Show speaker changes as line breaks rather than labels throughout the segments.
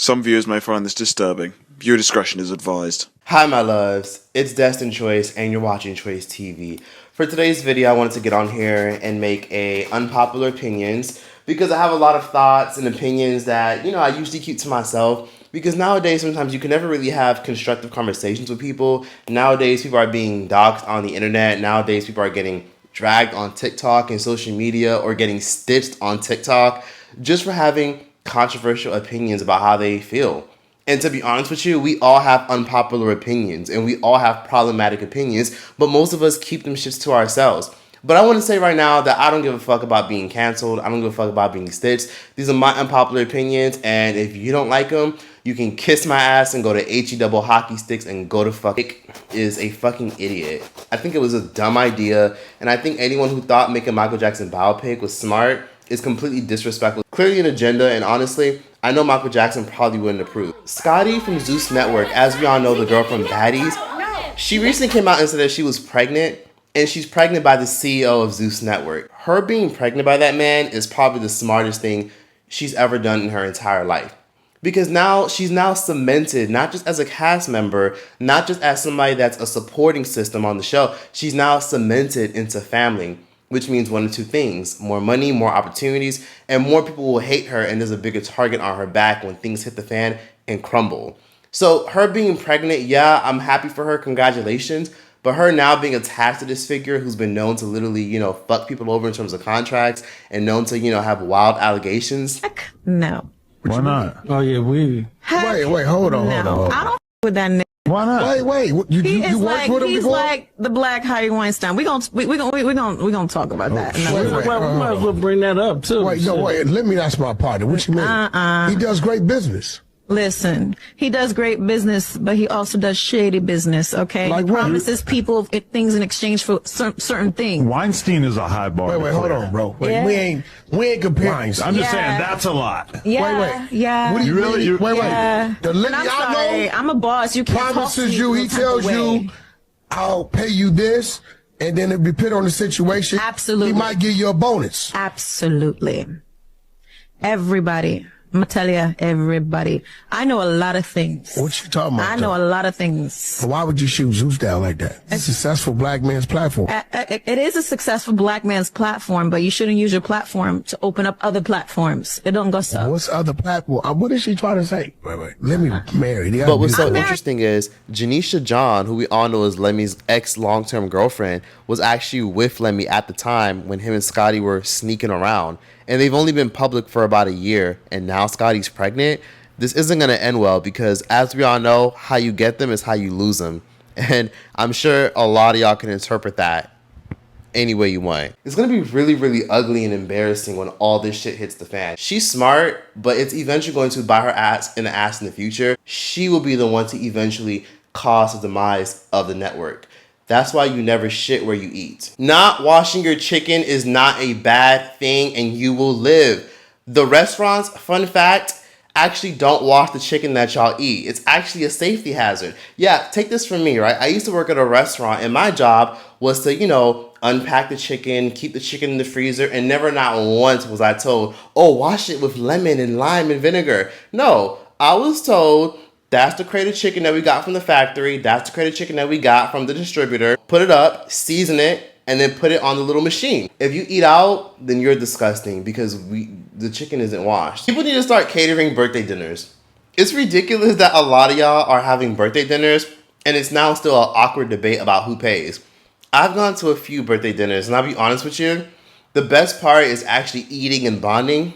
Some viewers may find this disturbing. Viewer discretion is advised.
Hi my loves, it's Destin Choice and you're watching Choice TV. For today's video I wanted to get on here and make a unpopular opinions because I have a lot of thoughts and opinions that, I usually keep to myself because nowadays sometimes you can never really have constructive conversations with people. Nowadays people are being doxxed on the internet. Nowadays people are getting dragged on TikTok and social media or getting stitched on TikTok just for having controversial opinions about how they feel. And to be honest with you, we all have unpopular opinions and we all have problematic opinions, but most of us keep them shits to ourselves. But I want to say right now that I don't give a fuck about being canceled. I don't give a fuck about being stitched. These are my unpopular opinions, and if you don't like them, you can kiss my ass and go to HE double hockey sticks and go to fuck. Is a fucking idiot. I think it was a dumb idea, and I think anyone who thought making Michael Jackson biopic was smart is completely disrespectful. Clearly an agenda, and honestly, I know Michael Jackson probably wouldn't approve. Scotty from Zeus Network, as we all know, the girl from Baddies, she recently came out and said that she was pregnant, and she's pregnant by the CEO of Zeus Network. Her being pregnant by that man is probably the smartest thing she's ever done in her entire life. Because now she's now cemented, not just as a cast member, not just as somebody that's a supporting system on the show, she's now cemented into family. Which means one of two things: more money, more opportunities, and more people will hate her, and there's a bigger target on her back when things hit the fan and crumble. So her being pregnant, yeah, I'm happy for her, congratulations. But her now being attached to this figure who's been known to literally, fuck people over in terms of contracts and known to, have wild allegations.
Heck no.
Why not?
Oh yeah, we.
Wait, hold on.
I don't with that nigga.
Why not? Wait. You worked with him
he's
before?
like the Black Harvey Weinstein. We gonna talk about that.
We might as well bring that up too.
Wait. Let me ask my partner. What you mean? He does great business.
Listen, he does great business, but he also does shady business, okay?
Like
he
what?
promises people things in exchange for certain things.
Weinstein is a high bar.
Wait, hold on, bro.
Yeah.
We ain't comparing.
I'm just saying that's a lot.
Yeah,
Wait.
yeah.
What do you
really?
Wait.
Yeah.
The lady
And I'm
I
sorry,
know
I'm a boss. You can't
promises you. He tells you, "I'll pay you this," and then if you put on the situation,
Absolutely.
he might give you a bonus.
Absolutely. Everybody. I'm gonna tell you, everybody. I know a lot of things.
What you talking about?
I know a lot of things.
Why would you shoot Zeus down like that? It's a successful black man's platform.
It is a successful black man's platform, but you shouldn't use your platform to open up other platforms. It don't go so.
What's other platform? What is she trying to say? Wait. Let me marry.
But what's so interesting is Janisha John, who we all know is Lemmy's ex long-term girlfriend, was actually with Lemmy at the time when him and Scotty were sneaking around. And they've only been public for about a year, and now Scotty's pregnant. This isn't going to end well because, as we all know, how you get them is how you lose them. And I'm sure a lot of y'all can interpret that any way you want. It's going to be really, really ugly and embarrassing when all this shit hits the fan. She's smart, but it's eventually going to bite her ass in the future. She will be the one to eventually cause the demise of the network. That's why you never shit where you eat. Not washing your chicken is not a bad thing, and you will live. The restaurants, fun fact, actually don't wash the chicken that y'all eat. It's actually a safety hazard. Yeah, take this from me, right? I used to work at a restaurant, and my job was to, unpack the chicken, keep the chicken in the freezer, and never not once was I told, oh, wash it with lemon and lime and vinegar. No, I was told, that's the crate of chicken that we got from the factory. That's the crate of chicken that we got from the distributor. Put it up, season it, and then put it on the little machine. If you eat out, then you're disgusting because the chicken isn't washed. People need to start catering birthday dinners. It's ridiculous that a lot of y'all are having birthday dinners, and it's now still an awkward debate about who pays. I've gone to a few birthday dinners, and I'll be honest with you, the best part is actually eating and bonding,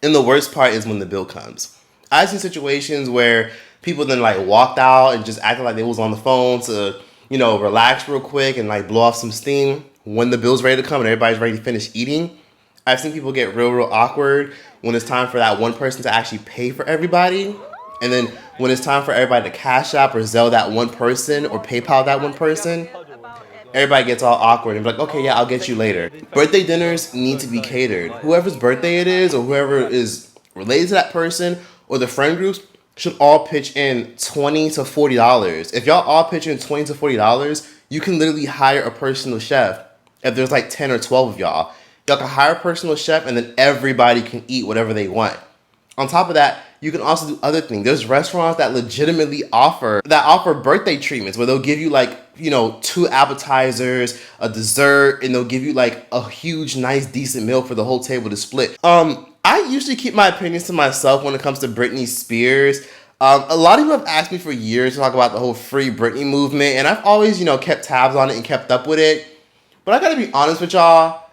and the worst part is when the bill comes. I've seen situations where people then walked out and just acted like they was on the phone to, relax real quick and blow off some steam when the bill's ready to come and everybody's ready to finish eating. I've seen people get real awkward when it's time for that one person to actually pay for everybody. And then when it's time for everybody to Cash App or Zelle that one person or PayPal that one person, everybody gets all awkward and be like, okay, yeah, I'll get you later. Birthday dinners need to be catered. Whoever's birthday it is or whoever is related to that person or the friend groups should all pitch in $20 to $40. If y'all all pitch in $20 to $40, you can literally hire a personal chef. If there's 10 or 12 of y'all can hire a personal chef and then everybody can eat whatever they want. On top of that, You can also do other things. There's restaurants that legitimately offer birthday treatments where they'll give you like, you know, 2 appetizers, a dessert, and they'll give you like a huge, nice, decent meal for the whole table to split. I usually keep my opinions to myself when it comes to Britney Spears. A lot of people have asked me for years to talk about the whole Free Britney movement, and I've always, you know, kept tabs on it and kept up with it. But I gotta be honest with y'all.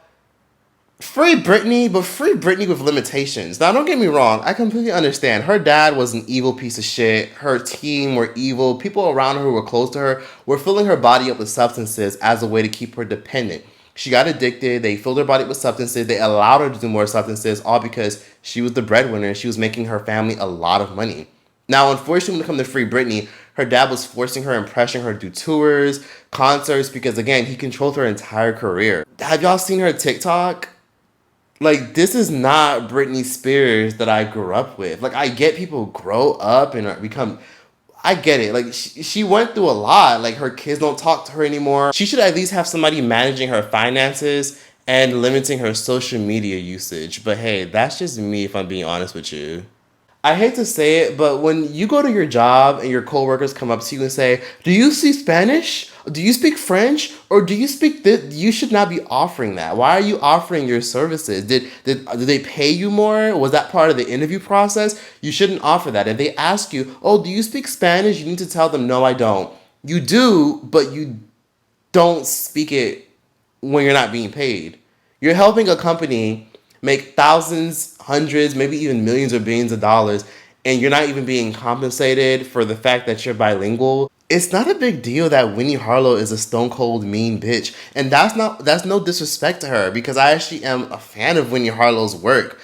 Free Britney, but free Britney with limitations. Now, don't get me wrong. I completely understand. Her dad was an evil piece of shit. Her team were evil. People around her who were close to her were filling her body up with substances as a way to keep her dependent. She got addicted. They filled her body with substances. They allowed her to do more substances, all because she was the breadwinner and she was making her family a lot of money. Now, unfortunately, when it comes to Free Britney, her dad was forcing her and pressuring her to do tours, concerts, because, again, he controlled her entire career. Have y'all seen her TikTok? Like, this is not Britney Spears that I grew up with. Like, I get people grow up and become... I get it. Like, she went through a lot. Like, her kids don't talk to her anymore. She should at least have somebody managing her finances and limiting her social media usage. But hey, that's just me if I'm being honest with you. I hate to say it, but when you go to your job and your coworkers come up to you and say, "Do you speak Spanish? Do you speak French? Or do you speak this?" You should not be offering that. Why are you offering your services? Did they pay you more? Was that part of the interview process? You shouldn't offer that. If they ask you, "Oh, do you speak Spanish?" You need to tell them, "No, I don't." You do, but you don't speak it when you're not being paid. You're helping a company make thousands, hundreds, maybe even millions or billions of dollars, and you're not even being compensated for the fact that you're bilingual. It's not a big deal that Winnie Harlow is a stone cold mean bitch. And that's no disrespect to her, because I actually am a fan of Winnie Harlow's work.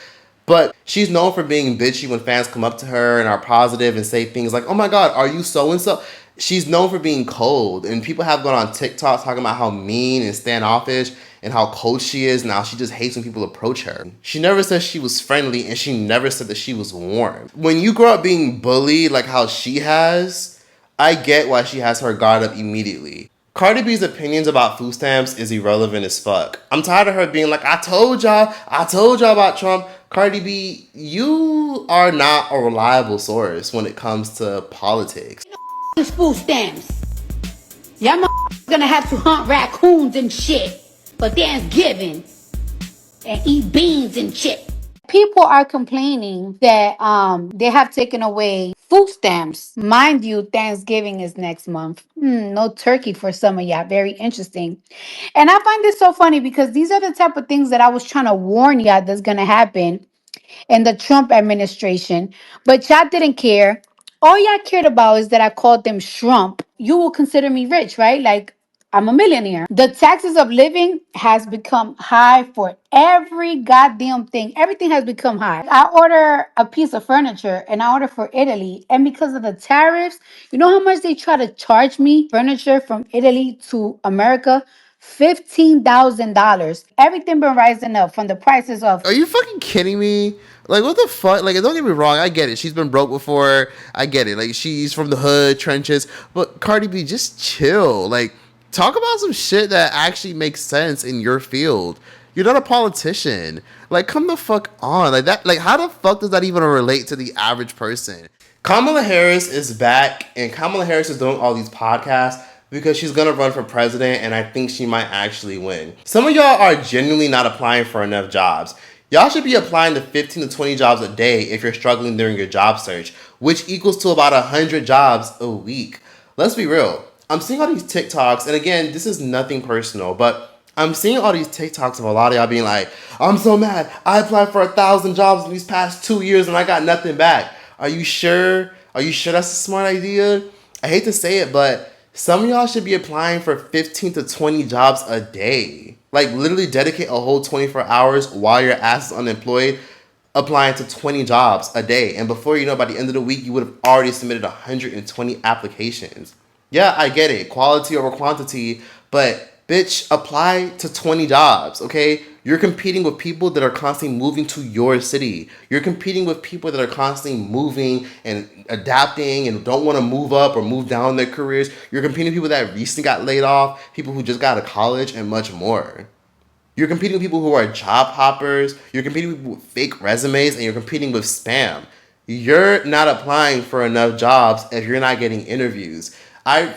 But she's known for being bitchy when fans come up to her and are positive and say things like, "Oh my God, are you so-and-so?" She's known for being cold. And people have gone on TikTok talking about how mean and standoffish and how cold she is. Now she just hates when people approach her. She never said she was friendly, and she never said that she was warm. When you grow up being bullied like how she has, I get why she has her guard up immediately. Cardi B's opinions about food stamps is irrelevant as fuck. I'm tired of her being like, I told y'all about Trump. Cardi B, you are not a reliable source when it comes to politics.
These food stamps. Y'all gonna have to hunt raccoons and shit for Thanksgiving and eat beans and shit. People are complaining that they have taken away food stamps. Mind you, Thanksgiving is next month. No turkey for some of y'all. Very interesting. And I find this so funny because these are the type of things that I was trying to warn y'all that's gonna happen in the Trump administration, but y'all didn't care. All y'all cared about is that I called them Trump. You will consider me rich, right? Like, I'm a millionaire. The taxes of living has become high for every goddamn thing. Everything has become high. I order a piece of furniture and I order for Italy. And because of the tariffs, you know how much they try to charge me furniture from Italy to America? $15,000. Everything been rising up from the prices of.
Are you fucking kidding me? Like, what the fuck? Like, don't get me wrong, I get it. She's been broke before. I get it. Like, she's from the hood, trenches. But Cardi B, just chill. Like, talk about some shit that actually makes sense in your field. You're not a politician. Like, come the fuck on. Like, that. Like, how the fuck does that even relate to the average person? Kamala Harris is back, and Kamala Harris is doing all these podcasts because she's gonna run for president, and I think she might actually win. Some of y'all are genuinely not applying for enough jobs. Y'all should be applying to 15 to 20 jobs a day if you're struggling during your job search, which equals to about 100 jobs a week. Let's be real. I'm seeing all these TikToks, and again, this is nothing personal, but I'm seeing all these TikToks of a lot of y'all being like, "I'm so mad. I applied for 1,000 jobs in these past 2 years and I got nothing back." Are you sure? Are you sure that's a smart idea? I hate to say it, but some of y'all should be applying for 15 to 20 jobs a day. Like, literally dedicate a whole 24 hours while your ass is unemployed, applying to 20 jobs a day. And before you know, by the end of the week, you would have already submitted 120 applications. Yeah, I get it. Quality over quantity. But, bitch, apply to 20 jobs, okay? You're competing with people that are constantly moving to your city. You're competing with people that are constantly moving and adapting and don't want to move up or move down their careers. You're competing with people that recently got laid off, people who just got out of college, and much more. You're competing with people who are job hoppers. You're competing with people with fake resumes, and you're competing with spam. you're not applying for enough jobs if you're not getting interviews.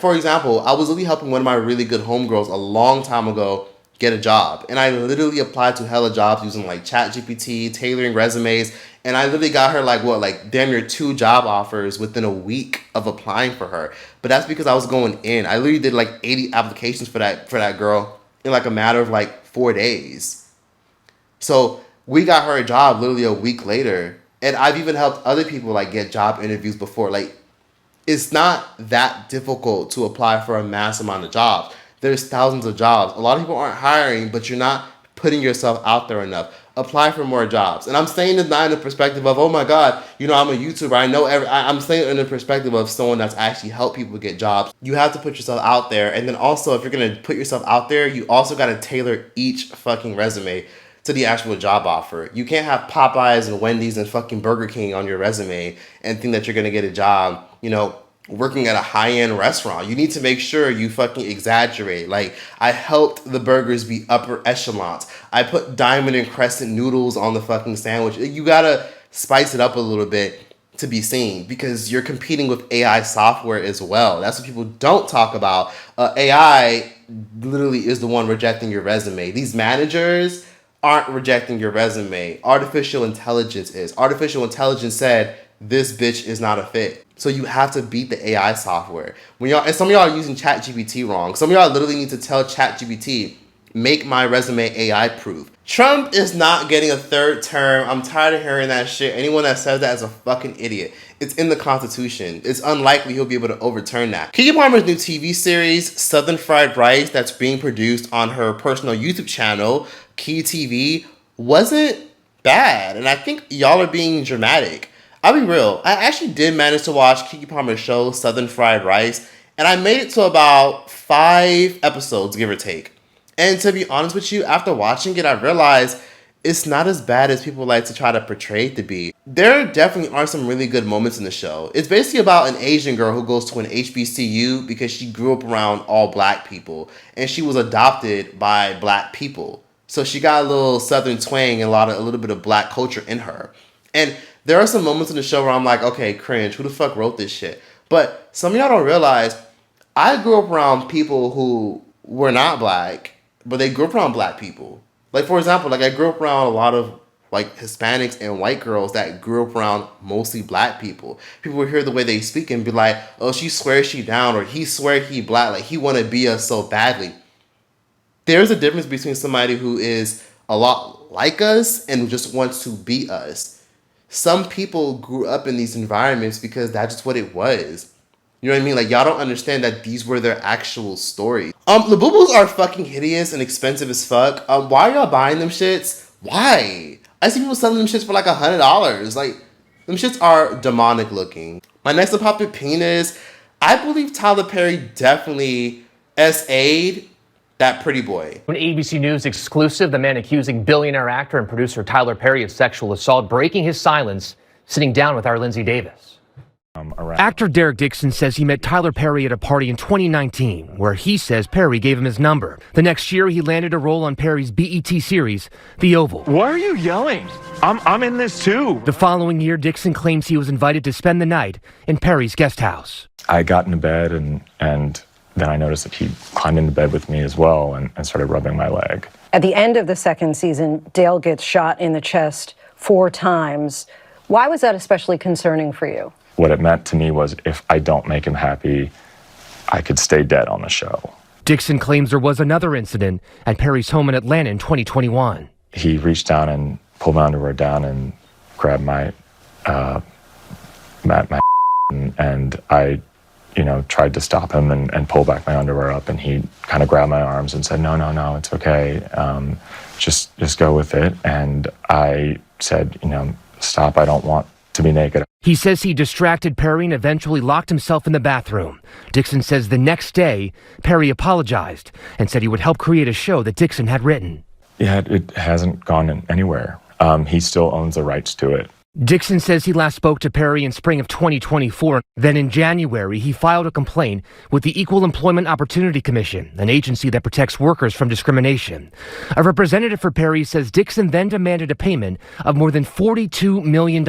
For example, I was really helping one of my really good homegirls a long time ago get a job. And I literally applied to hella jobs using like ChatGPT, tailoring resumes. And I literally got her like damn near 2 job offers within a week of applying for her. But that's because I was going in. I literally did like 80 applications for that girl in like a matter of like 4 days. So we got her a job literally a week later. And I've even helped other people like get job interviews before. Like, it's not that difficult to apply for a mass amount of jobs. There's thousands of jobs. A lot of people aren't hiring, but you're not putting yourself out there enough. Apply for more jobs. And I'm saying this not in the perspective of, oh my God, you know, I'm a YouTuber. I'm saying it in the perspective of someone that's actually helped people get jobs. You have to put yourself out there. And then also, if you're going to put yourself out there, you also got to tailor each fucking resume to the actual job offer. You can't have Popeyes and Wendy's and fucking Burger King on your resume and think that you're going to get a job, you know, working at a high-end restaurant. You need to make sure you fucking exaggerate. Like, I helped the burgers be upper echelons. I put diamond and crescent noodles on the fucking sandwich. You gotta spice it up a little bit to be seen because you're competing with AI software as well. That's what people don't talk about. AI literally is the one rejecting your resume. These managers aren't rejecting your resume. Artificial intelligence is. Artificial intelligence said, this bitch is not a fit. So you have to beat the AI software. And some of y'all are using ChatGPT wrong. Some of y'all literally need to tell ChatGPT, make my resume AI proof. Trump is not getting a 3rd term. I'm tired of hearing that shit. Anyone that says that is a fucking idiot. It's in the Constitution. It's unlikely he'll be able to overturn that. Keke Palmer's new TV series, Southern Fried Rice, that's being produced on her personal YouTube channel, Key TV, wasn't bad. And I think y'all are being dramatic. I'll be real. I actually did manage to watch Keke Palmer's show, Southern Fried Rice, and I made it to about 5 episodes, give or take. And to be honest with you, after watching it, I realized it's not as bad as people like to try to portray it to be. There definitely are some really good moments in the show. It's basically about an Asian girl who goes to an HBCU because she grew up around all black people, and she was adopted by black people. So she got a little Southern twang and a little bit of black culture in her. And there are some moments in the show where I'm like, okay, cringe, who the fuck wrote this shit? But some of y'all don't realize, I grew up around people who were not black, but they grew up around black people. Like, for example, like I grew up around a lot of like Hispanics and white girls that grew up around mostly black people. People would hear the way they speak and be like, oh, she swears she down, or he swear he black, like he want to be us so badly. There's a difference between somebody who is a lot like us and just wants to be us. Some people grew up in these environments because that's just what it was. You know what I mean? Like, y'all don't understand that these were their actual stories. Labubu's are fucking hideous and expensive as fuck. Why are y'all buying them shits? Why? I see people selling them shits for like $100. Like, them shits are demonic looking. My next unpopular opinion is, I believe Tyler Perry definitely SA'd that pretty boy.
An ABC News exclusive, the man accusing billionaire actor and producer Tyler Perry of sexual assault, breaking his silence, sitting down with our Lindsay Davis. Actor Derek Dixon says he met Tyler Perry at a party in 2019, where he says Perry gave him his number. The next year, he landed a role on Perry's BET series, The Oval.
Why are you yelling? I'm in this too.
The following year, Dixon claims he was invited to spend the night in Perry's guest house.
I got into bed and then I noticed that he climbed into bed with me as well and started rubbing my leg.
At the end of the 2nd season, Dale gets shot in the chest 4 times. Why was that especially concerning for you?
What it meant to me was if I don't make him happy, I could stay dead on the show.
Dixon claims there was another incident at Perry's home in Atlanta in 2021.
He reached down and pulled my underwear down and grabbed my and I tried to stop him and pull back my underwear up, and he kind of grabbed my arms and said, no, it's okay. Just go with it. And I said, stop, I don't want to be naked.
He says he distracted Perry and eventually locked himself in the bathroom. Dixon says the next day, Perry apologized and said he would help create a show that Dixon had written.
Yeah, it hasn't gone anywhere. He still owns the rights to it.
Dixon says he last spoke to Perry in spring of 2024. Then in January, he filed a complaint with the Equal Employment Opportunity Commission, an agency that protects workers from discrimination. A representative for Perry says Dixon then demanded a payment of more than $42 million.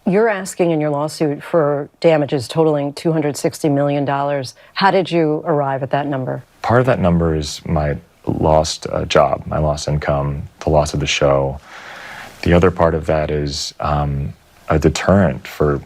You're asking in your lawsuit for damages totaling $260 million. How did you arrive at that number?
Part of that number is my lost job, my lost income, the loss of the show. The other part of that is a deterrent for,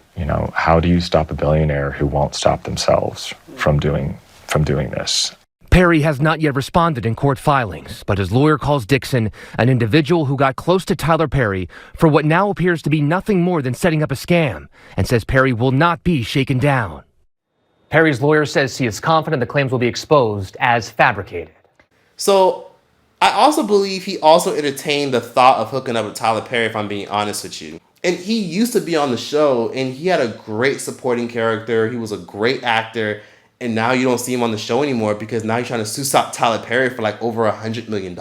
how do you stop a billionaire who won't stop themselves from doing this?
Perry has not yet responded in court filings, but his lawyer calls Dixon an individual who got close to Tyler Perry for what now appears to be nothing more than setting up a scam, and says Perry will not be shaken down. Perry's lawyer says he is confident the claims will be exposed as fabricated.
So I also believe he also entertained the thought of hooking up with Tyler Perry, if I'm being honest with you. And he used to be on the show, and he had a great supporting character. He was a great actor. And now you don't see him on the show anymore because now he's trying to sue Tyler Perry for like over $100 million.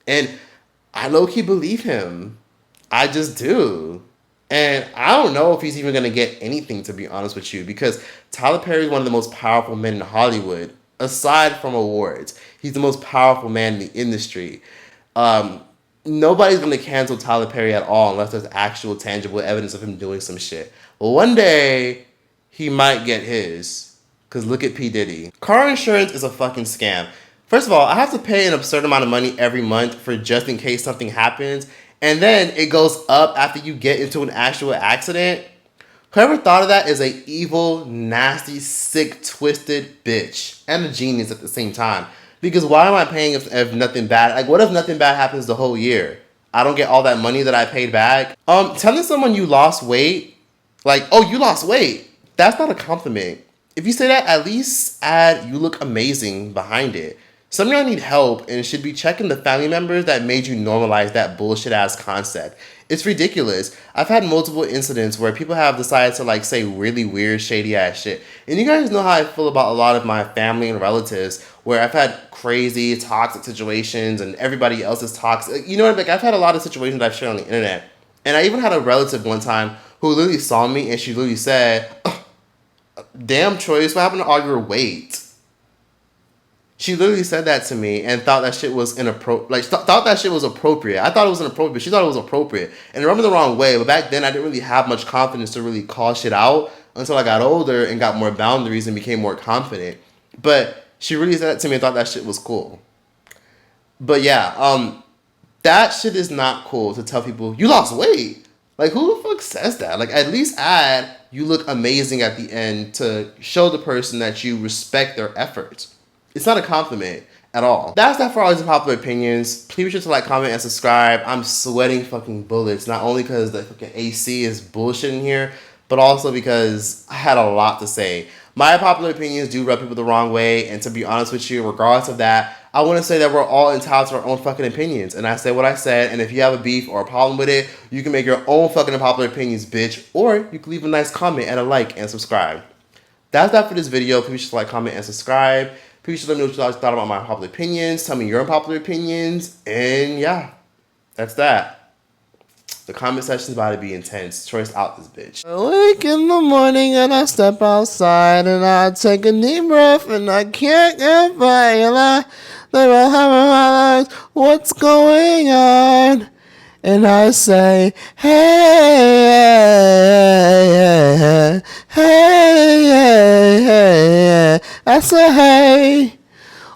And I low-key believe him. I just do. And I don't know if he's even going to get anything, to be honest with you, because Tyler Perry is one of the most powerful men in Hollywood, aside from awards. He's the most powerful man in the industry. Nobody's going to cancel Tyler Perry at all unless there's actual tangible evidence of him doing some shit. Well, one day, he might get his. Because look at P. Diddy. Car insurance is a fucking scam. First of all, I have to pay an absurd amount of money every month for just in case something happens. And then it goes up after you get into an actual accident. Whoever thought of that is a evil, nasty, sick, twisted bitch. And a genius at the same time. Because why am I paying if nothing bad? Like, what if nothing bad happens the whole year? I don't get all that money that I paid back. Telling someone you lost weight, like, oh, you lost weight, that's not a compliment. If you say that, at least add "you look amazing" behind it. Some of y'all need help and should be checking the family members that made you normalize that bullshit ass concept. It's ridiculous. I've had multiple incidents where people have decided to like say really weird, shady ass shit. And you guys know how I feel about a lot of my family and relatives where I've had crazy, toxic situations and everybody else is toxic. You know what I mean? Like, I've had a lot of situations I've shared on the internet. And I even had a relative one time who literally saw me and she literally said, "Damn, Troyce, what happened to all your weight?" She literally said that to me and thought that shit was inappropriate. Like, thought that shit was appropriate. I thought it was inappropriate. She thought it was appropriate. And I remember the wrong way. But back then, I didn't really have much confidence to really call shit out until I got older and got more boundaries and became more confident. But she really said that to me and thought that shit was cool. But yeah, that shit is not cool to tell people, you lost weight. Like, who the fuck says that? Like, at least add, "you look amazing" at the end to show the person that you respect their efforts. It's not a compliment at all. That's that for all these unpopular opinions. Please be sure to like, comment, and subscribe. I'm sweating fucking bullets, not only because the fucking AC is bullshit in here, but also because I had a lot to say. My unpopular opinions do rub people the wrong way, and to be honest with you, regardless of that, I want to say that we're all entitled to our own fucking opinions. And I said what I said, and if you have a beef or a problem with it, you can make your own fucking unpopular opinions, bitch. Or you can leave a nice comment and a like and subscribe. That's that for this video. Please just like, comment, and subscribe. Please just let me know what you guys thought about my unpopular opinions. Tell me your unpopular opinions. And yeah, that's that. The comment section's about to be intense. Troyce out this bitch. I wake in the morning and I step outside and I take a deep breath and I can't get by and I never have realized what's going on. And I say, hey, hey, hey, hey. I say, hey,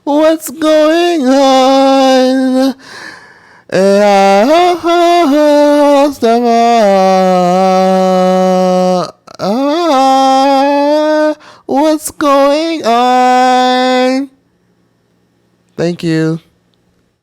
what's going on? And I step what's going on? Thank you.